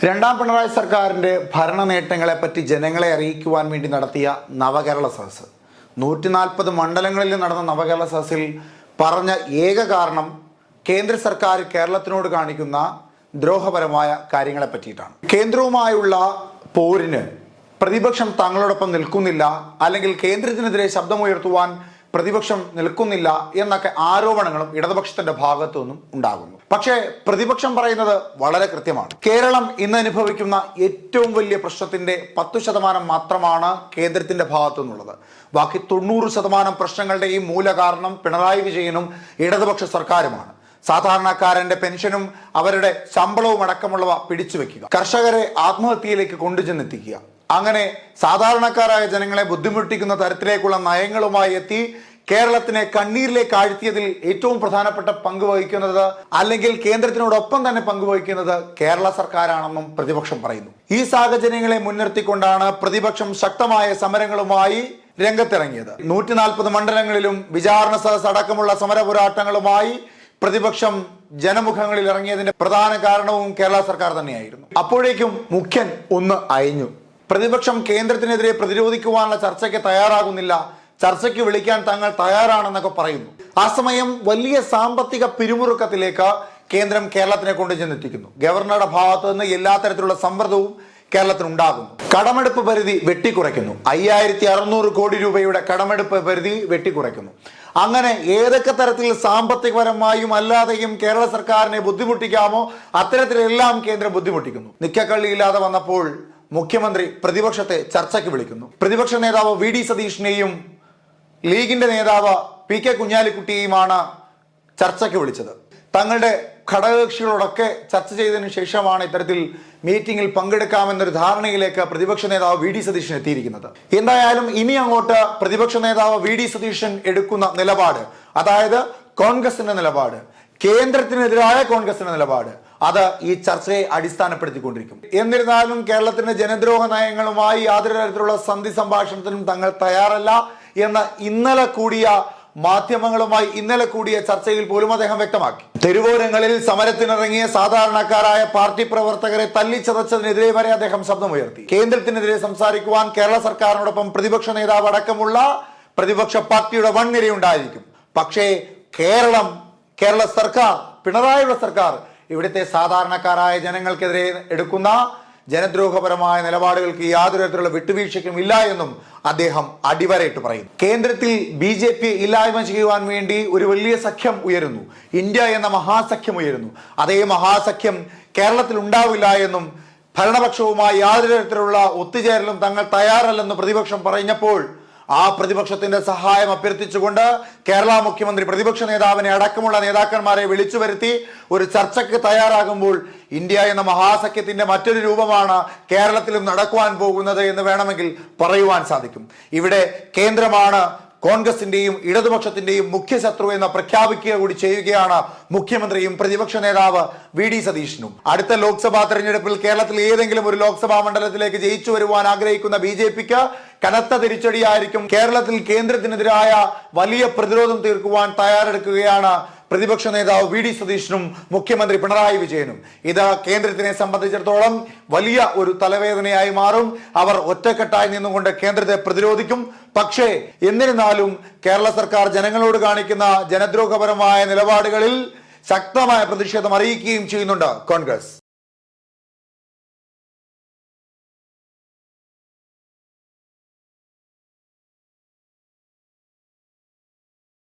രണ്ടാം പിണറായി സർക്കാരിൻ്റെ ഭരണ നേട്ടങ്ങളെപ്പറ്റി ജനങ്ങളെ അറിയിക്കുവാൻ വേണ്ടി നടത്തിയ നവകേരള സദസ്സ് 140 മണ്ഡലങ്ങളിൽ നടന്ന നവകേരള സദസ്സിൽ പറഞ്ഞ ഏക കാരണം കേന്ദ്ര സർക്കാർ കേരളത്തിനോട് കാണിക്കുന്ന ദ്രോഹപരമായ കാര്യങ്ങളെ പറ്റിയിട്ടാണ്. കേന്ദ്രവുമായുള്ള പോരിന് പ്രതിപക്ഷം തങ്ങളോടൊപ്പം നിൽക്കുന്നില്ല, അല്ലെങ്കിൽ കേന്ദ്രത്തിനെതിരെ ശബ്ദമുയർത്തുവാൻ പ്രതിപക്ഷം നിൽക്കുന്നില്ല എന്നൊക്കെ ആരോപണങ്ങളും ഇടതുപക്ഷത്തിന്റെ ഭാഗത്തു നിന്നും ഉണ്ടാകുന്നു. പക്ഷേ പ്രതിപക്ഷം പറയുന്നത് വളരെ കൃത്യമാണ്. കേരളം ഇന്ന് അനുഭവിക്കുന്ന ഏറ്റവും വലിയ പ്രശ്നത്തിന്റെ 10% മാത്രമാണ് കേന്ദ്രത്തിന്റെ ഭാഗത്തു നിന്നുള്ളത്. ബാക്കി 90% പ്രശ്നങ്ങളുടെയും മൂല കാരണം പിണറായി വിജയനും ഇടതുപക്ഷ സർക്കാരുമാണ്. സാധാരണക്കാരന്റെ പെൻഷനും അവരുടെ ശമ്പളവും അടക്കമുള്ളവ പിടിച്ചുവെക്കുക, കർഷകരെ ആത്മഹത്യയിലേക്ക് കൊണ്ടുചെന്നെത്തിക്കുക, അങ്ങനെ സാധാരണക്കാരായ ജനങ്ങളെ ബുദ്ധിമുട്ടിക്കുന്ന തരത്തിലേക്കുള്ള നയങ്ങളുമായി എത്തി കേരളത്തിനെ കണ്ണീരിലേക്ക് ആഴ്ത്തിയതിൽ ഏറ്റവും പ്രധാനപ്പെട്ട പങ്ക് വഹിക്കുന്നത്, അല്ലെങ്കിൽ കേന്ദ്രത്തിനോടൊപ്പം തന്നെ പങ്കുവഹിക്കുന്നത് കേരള സർക്കാരാണെന്നും പ്രതിപക്ഷം പറയുന്നു. ഈ സാഹചര്യങ്ങളെ മുൻനിർത്തിക്കൊണ്ടാണ് പ്രതിപക്ഷം ശക്തമായ സമരങ്ങളുമായി രംഗത്തിറങ്ങിയത്. 140 മണ്ഡലങ്ങളിലും വിചാരണ സദസ് അടക്കമുള്ള സമര പോരാട്ടങ്ങളുമായി പ്രതിപക്ഷം ജനമുഖങ്ങളിൽ ഇറങ്ങിയതിന്റെ പ്രധാന കാരണവും കേരള സർക്കാർ തന്നെയായിരുന്നു. അപ്പോഴേക്കും മുഖ്യൻ ഒന്ന് അയഞ്ഞു. പ്രതിപക്ഷം കേന്ദ്രത്തിനെതിരെ പ്രതിരോധിക്കുവാനുള്ള ചർച്ചയ്ക്ക് തയ്യാറാകുന്നില്ല, ചർച്ചയ്ക്ക് വിളിക്കാൻ തങ്ങൾ തയ്യാറാണെന്നൊക്കെ പറയുന്നു. ആ സമയം വലിയ സാമ്പത്തിക പിരിമുറുക്കത്തിലേക്ക് കേന്ദ്രം കേരളത്തിനെ കൊണ്ട് ചെന്നെത്തിക്കുന്നു. ഗവർണറുടെ ഭാഗത്ത് നിന്ന് എല്ലാ തരത്തിലുള്ള സമ്മർദ്ദവും കേരളത്തിനുണ്ടാകുന്നു. കടമെടുപ്പ് പരിധി വെട്ടിക്കുറയ്ക്കുന്നു. 5600 കോടി രൂപയുടെ കടമെടുപ്പ് പരിധി വെട്ടിക്കുറയ്ക്കുന്നു. അങ്ങനെ ഏതൊക്കെ തരത്തിൽ സാമ്പത്തികപരമായും അല്ലാതെയും കേരള സർക്കാരിനെ ബുദ്ധിമുട്ടിക്കാമോ അത്തരത്തിലെല്ലാം കേന്ദ്രം ബുദ്ധിമുട്ടിക്കുന്നു. നിക്കക്കള്ളിയില്ലാതെ വന്നപ്പോൾ മുഖ്യമന്ത്രി പ്രതിപക്ഷത്തെ ചർച്ചയ്ക്ക് വിളിക്കുന്നു. പ്രതിപക്ഷ നേതാവ് വി ഡി സതീഷിനെയും ലീഗിന്റെ നേതാവ് പി കെ കുഞ്ഞാലിക്കുട്ടിയെയുമാണ് ചർച്ചയ്ക്ക് വിളിച്ചത്. തങ്ങളുടെ ഘടകകക്ഷികളോടൊക്കെ ചർച്ച ചെയ്തതിനു ശേഷമാണ് ഇത്തരത്തിൽ മീറ്റിംഗിൽ പങ്കെടുക്കാമെന്നൊരു ധാരണയിലേക്ക് പ്രതിപക്ഷ നേതാവ് വി ഡി സതീശൻ എത്തിയിരിക്കുന്നത്. എന്തായാലും ഇനി അങ്ങോട്ട് പ്രതിപക്ഷ നേതാവ് വി ഡി സതീശൻ എടുക്കുന്ന നിലപാട്, അതായത് കോൺഗ്രസിന്റെ നിലപാട്, കേന്ദ്രത്തിനെതിരായ കോൺഗ്രസിന്റെ നിലപാട്, അത് ഈ ചർച്ചയെ അടിസ്ഥാനപ്പെടുത്തിക്കൊണ്ടിരിക്കും. എന്നിരുന്നാലും കേരളത്തിന്റെ ജനദ്രോഹ നയങ്ങളുമായി യാതൊരു തരത്തിലുള്ള സന്ധി സംഭാഷണത്തിനും തങ്ങൾ തയ്യാറല്ല എന്ന് ഇന്നലെ കൂടിയ ചർച്ചയിൽ പോലും അദ്ദേഹം വ്യക്തമാക്കി. തെരുവോരങ്ങളിൽ സമരത്തിനിറങ്ങിയ സാധാരണക്കാരായ പാർട്ടി പ്രവർത്തകരെ തല്ലിച്ചതച്ചതിനെതിരെ വരെ അദ്ദേഹം ശബ്ദമുയർത്തി. കേന്ദ്രത്തിനെതിരെ സംസാരിക്കുവാൻ കേരള സർക്കാരിനോടൊപ്പം പ്രതിപക്ഷ നേതാവ് അടക്കമുള്ള പ്രതിപക്ഷ പാർട്ടിയുടെ വൻനിരയുണ്ടായിരിക്കും. പക്ഷേ കേരള സർക്കാർ, പിണറായിയുടെ സർക്കാർ ഇവിടുത്തെ സാധാരണക്കാരായ ജനങ്ങൾക്കെതിരെ എടുക്കുന്ന ജനദ്രോഹപരമായ നിലപാടുകൾക്ക് യാതൊരു തരത്തിലുള്ള വിട്ടുവീഴ്ചയ്ക്കും ഇല്ല എന്നും അദ്ദേഹം അടിവരയിട്ട് പറയുന്നു. കേന്ദ്രത്തിൽ BJP ഇല്ലായ്മ ചെയ്യുവാൻ വേണ്ടി ഒരു വലിയ സഖ്യം ഉയരുന്നു, ഇന്ത്യ എന്ന മഹാസഖ്യം ഉയരുന്നു. അതേ മഹാസഖ്യം കേരളത്തിൽ ഉണ്ടാവില്ല എന്നും ഭരണപക്ഷവുമായി യാതൊരു തരത്തിലുള്ള ഒത്തുചേരലും തങ്ങൾ തയ്യാറല്ലെന്ന് പ്രതിപക്ഷം പറഞ്ഞപ്പോൾ ആ പ്രതിപക്ഷത്തിന്റെ സഹായം അഭ്യർത്ഥിച്ചുകൊണ്ട് കേരള മുഖ്യമന്ത്രി പ്രതിപക്ഷ നേതാവിനെ അടക്കമുള്ള നേതാക്കന്മാരെ വിളിച്ചു വരുത്തി ഒരു ചർച്ചയ്ക്ക് തയ്യാറാകുമ്പോൾ ഇന്ത്യ എന്ന മഹാസഖ്യത്തിന്റെ മറ്റൊരു രൂപമാണ് കേരളത്തിലും നടക്കുവാൻ പോകുന്നത് എന്ന് വേണമെങ്കിൽ പറയുവാൻ സാധിക്കും. ഇവിടെ കേന്ദ്രമാണ് കോൺഗ്രസിന്റെയും ഇടതുപക്ഷത്തിന്റെയും മുഖ്യ ശത്രു എന്ന് പ്രഖ്യാപിക്കുക കൂടി ചെയ്യുകയാണ് മുഖ്യമന്ത്രിയും പ്രതിപക്ഷ നേതാവ് വി ഡി സതീശനും. അടുത്ത ലോക്സഭാ തെരഞ്ഞെടുപ്പിൽ കേരളത്തിൽ ഏതെങ്കിലും ഒരു ലോക്സഭാ മണ്ഡലത്തിലേക്ക് ജയിച്ചു വരുവാൻ ആഗ്രഹിക്കുന്ന BJPക്ക് കനത്ത തിരിച്ചടിയായിരിക്കും. കേരളത്തിൽ കേന്ദ്രത്തിനെതിരായ വലിയ പ്രതിരോധം തീർക്കുവാൻ തയ്യാറെടുക്കുകയാണ് പ്രതിപക്ഷ നേതാവ് വി ഡി സതീശനും മുഖ്യമന്ത്രി പിണറായി വിജയനും. ഇത് കേന്ദ്രത്തിനെ സംബന്ധിച്ചിടത്തോളം വലിയ ഒരു തലവേദനയായി മാറും. അവർ ഒറ്റക്കെട്ടായി നിന്നുകൊണ്ട് കേന്ദ്രത്തെ പ്രതിരോധിക്കും. പക്ഷേ എന്നിരുന്നാലും കേരള സർക്കാർ ജനങ്ങളോട് കാണിക്കുന്ന ജനദ്രോഹപരമായ നിലപാടുകളിൽ ശക്തമായ പ്രതിഷേധം അറിയിക്കുകയും ചെയ്യുന്നുണ്ട് കോൺഗ്രസ്.